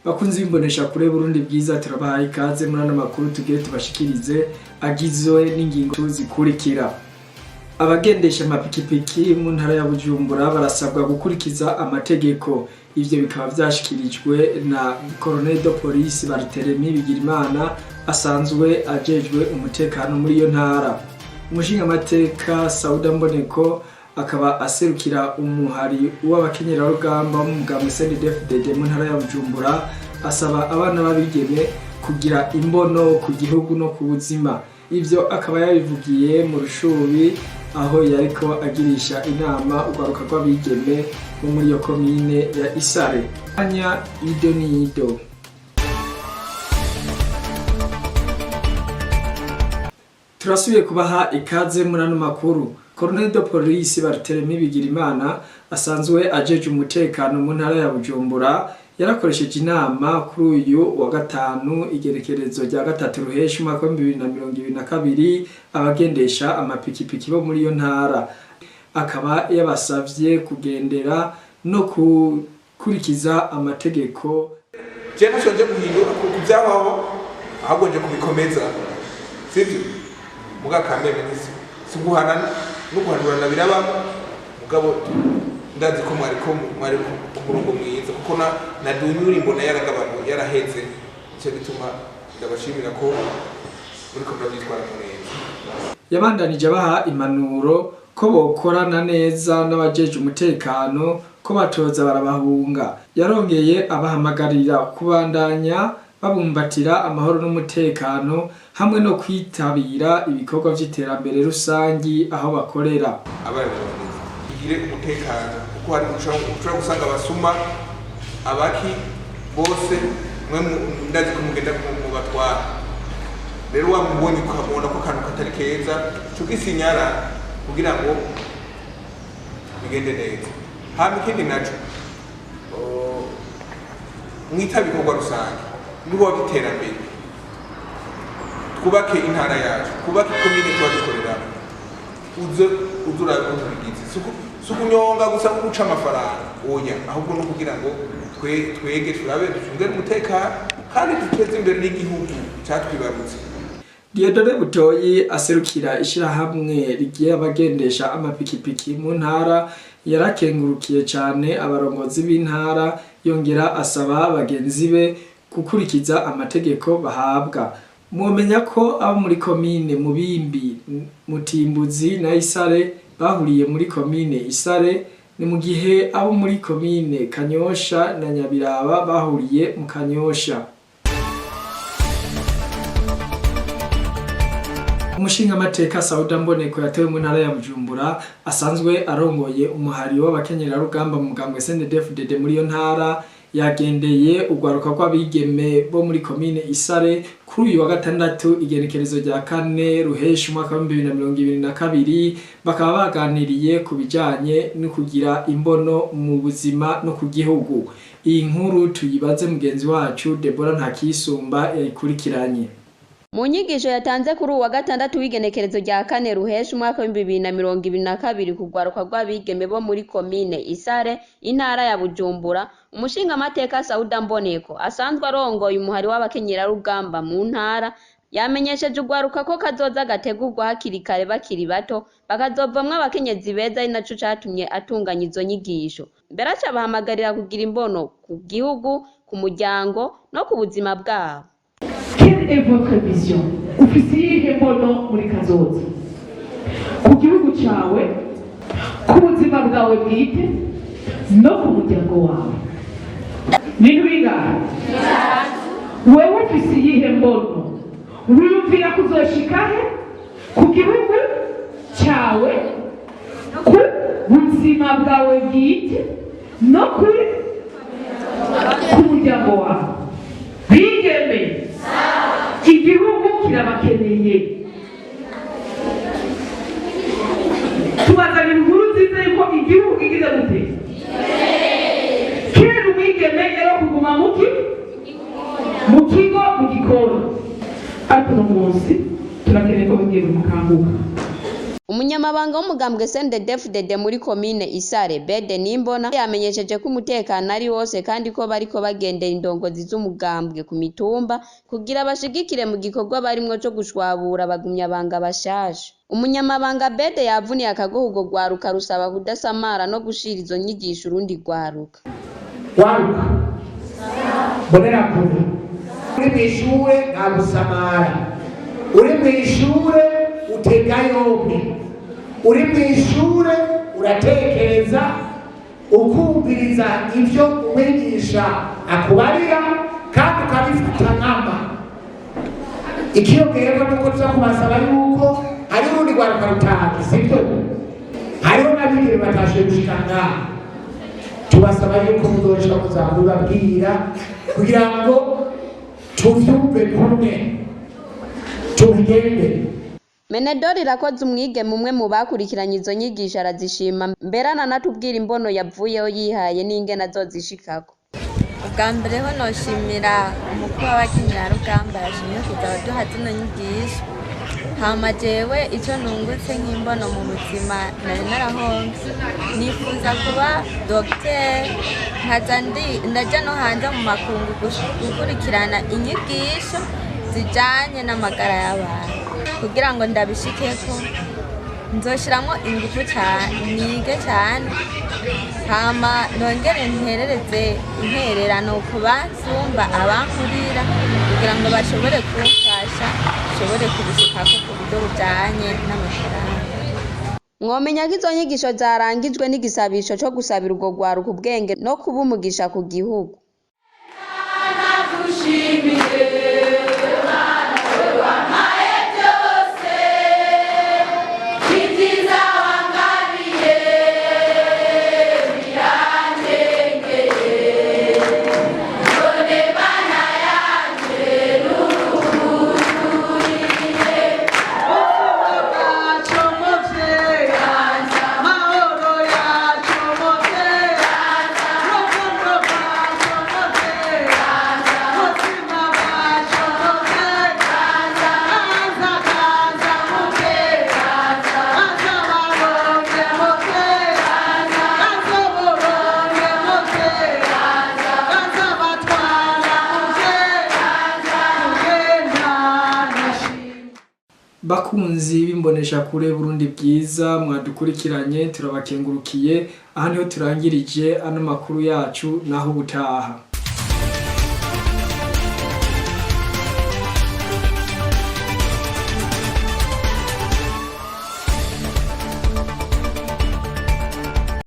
bakunzi bimbonesha kure Burundi bwiza turabahaye ikaze muri ano makuru tugire tubashikirize agizwe n'ingingo zikurikira. Abagendesha amapikipiki mu ntara ya Bujumbura barasabwa gukurikiza amategeko. Ivyo bikaba vyashikirijwe na Colonel de Police Barthelemy Bigirimana asanzwe ajejwe umutekano muri iyo ntara. Umushinga amateka Sauda Mboneko akaba aserukira umuhari w'abakenyerarugamba mu mugambwe CNDD-FDD mu ntara ya Bujumbura asaba abana babigeme kugira imbono ku gihugu no ku buzima. Ivyo akaba yabivugiye mu Rushubi aho yariko agirisha inama ugaruka rw'abigeme bo muri iyo komine ya Isare. Anya Ido Nido. Turasubiye kubaha ikaze muri ano makuru. Colonel de Police Barthelemy Bigirimana asanzwe ajeje umutekano mu ntara ya Bujumbura yarakoresheje inama kuri uyu wa gatanu igerekerezo rya gatatu Ruheshi mwaka wa 2022 abagendesha amapikipiki bo muri iyo ntara. Akaba yabasavye kugendera no kurikiza amategeko. Je nashonje guhindura kuvyaho ahubwo nje kubikomeza. Sivyo? Muga kamere nisi. Siguhana no guhanurana biraba mugabo ndazi ko mwari ku murongo mwiza kuko na dunyuri mbona yaragabano yaraheze cyo bituma ndabashimira ko muri ko byitwara neza. Yabandanije abaha impanuro ko bokorana neza n'abajeje umutekano ko batoza barabahunga. Yarongeye abahamagarira kubandanya babumbatira amahoro n'umutekano hamwe no kwitabira ibikorwa vy'iterambere rusangi aho bakorera. Igire umutekano kuko hari ushobora gusanga abasuma abaki bose mwe ndazi ko mugenda mu batwara. Rero wamubonye ukamubona ko kantu katari keza tugisinyara kugira ngo bigende neza. Hama ikindi naco mwita bikorwa rusange nibo biterambere. Twubake intara yacu, twubake komine twagikorera. Uzura utubigize. Sukunyonga gusa guca amafaranga. Oya, ahubwo no kugira ngo twege turabe dusungere umutekano kandi duteze imbere n'igihugu cyatwibarutse. Diodore Butoyi aserukira ishirahamwe rigiye abagendesha amapikipiki mu ntara yarakengurukiye cyane abarongozi b'intara yongera asaba bagenzi be gukurikiza amategeko bahabwa. Mwomenya ko abo muri komine Mubimbi, Mutimbuzi na Isare bahuriye muri komine Isare, ni mu gihe abo muri komine Kanyosha na Nyabiraba bahuriye mu Kanyosha. Umushinga amateka Sauda Mboneko yatewe mu ntara ya Bujumbura asanzwe arongoye umuhari w'abakenyerarugamba mu mugambwe CNDD-FDD muri iyo ntara yagendeye ugwaruka rw'abigeme bo muri komine Isare kuri uyu wa gatandatu igerekerezo rya 4 Ruheshi mwaka wa 2022 bakaba baganiriye ku bijanye no kugira imbono mu buzima no ku gihugu. Iyi nkuru tuyibaze mugenzi wacu Deborah Ntakisumba yayikurikiranye. Mu nyigisho yatanze kuri uwa gatandatu w'igenekerezo rya 4 Ruheshi mwaka wa 2022 kugwaruka rw'abigeme bo muri komine Isare intara ya Bujumbura, umushinga amateka Sauda Mboneko asanzwe arongoye umuhari w'abakenyerarugamba mu ntara yamenyesheje ugwaruka ko kazoza gategurwa hakiri kare bakiri bato bakazovamwe abakenyezi beza ari naco catumye atunganya izo nyigisho. Mbere acabahamagarira kugira imbono ku gihugu, ku muryango no ku buzima bwabo. Quelle est votre vision? Ufisiye imbono muri kazoza ku gihugu cyawe, ku buzima bwawe bwite no ku muryango wawe. Ni bingahe? Wewe ufisiye imbono wiyumvira kuzoshika he ku gihugu cyawe, ku buzima bwawe bwite no ku muryango wawe. Bigeme igihugu kirabakeneye. Tubazana inkuru nziza yuko igihugu kigize gute? Kera umwigeme yari kuguma mu kigo mu gikoni, ariko uno munsi turakeneye ko bagiye gukanguka. umunyamabanga w'umugambwe CNDD-FDD muri komine Isare Bede Nimbona yamenyesheje ko umutekano ari wose kandi ko bariko bagendera indongozi z'umugambwe ku mitumba kugira bashigikire mu gikorwa barimwo cyo gushwabura abagumyabanga bashasha. Umunyamabanga Bede yavuniye akagohugo gwaruka rusaba kudasamara no gushira izo nyigisho urundi gwaruka. Gwaruka bonera kure uri mwishure nta gusamara, uri mwishure utega yombi, uri mwishure uratekereza ukumviriza ivyo umwigisha akubarira kandi ukabifata nkama. Ikiyongeyeko nuko tuza kubasaba yuko hari urundi rwaruka rutazi, sibyo? Hariho n'abigeme batashoboye gushika ngaha, tubasaba yuko muzoca muzabibabwira kugira ngo tuvyumve kumwe tubigende. Menedori Irakoze umwigeme umwe mu bakurikiranye izo nyigisho arazishima, mbere ananatubwira imbono yavuyeho yihaye n'ingene azozishikako. Ubwa mbere ho noshimira umukuru w'abakenyerarugamba yashimye kuza baduha zino nyigisho. Hama jewe ico nungutse nk'imbono mu buzima nari narahomvye, nifuza kuba docteur nkaza ndaja no hanze mu makungu gukurikirana inyigisho zijanye n'amagara y'abantu. Kugira ngo ndabishikeko nzoshiramwo ingufu cane, nige cane, hama nongere nterereze intererano ku bansumba abankurira kugira ngo bashobore kumfasha nshobore kubishikako ku buryo bujanye n'amafaranga. Mwomenya ko izo nyigisho zarangijwe n'igisabisho co gusabira urwo rwaruka ubwenge no kuba umugisha ku gihugu. Bakunzi b'imbonesha kure Burundi bwiza mwadukurikiranye turabakengurukiye. Aha niho turangirije ano makuru yacu naho ubutaha.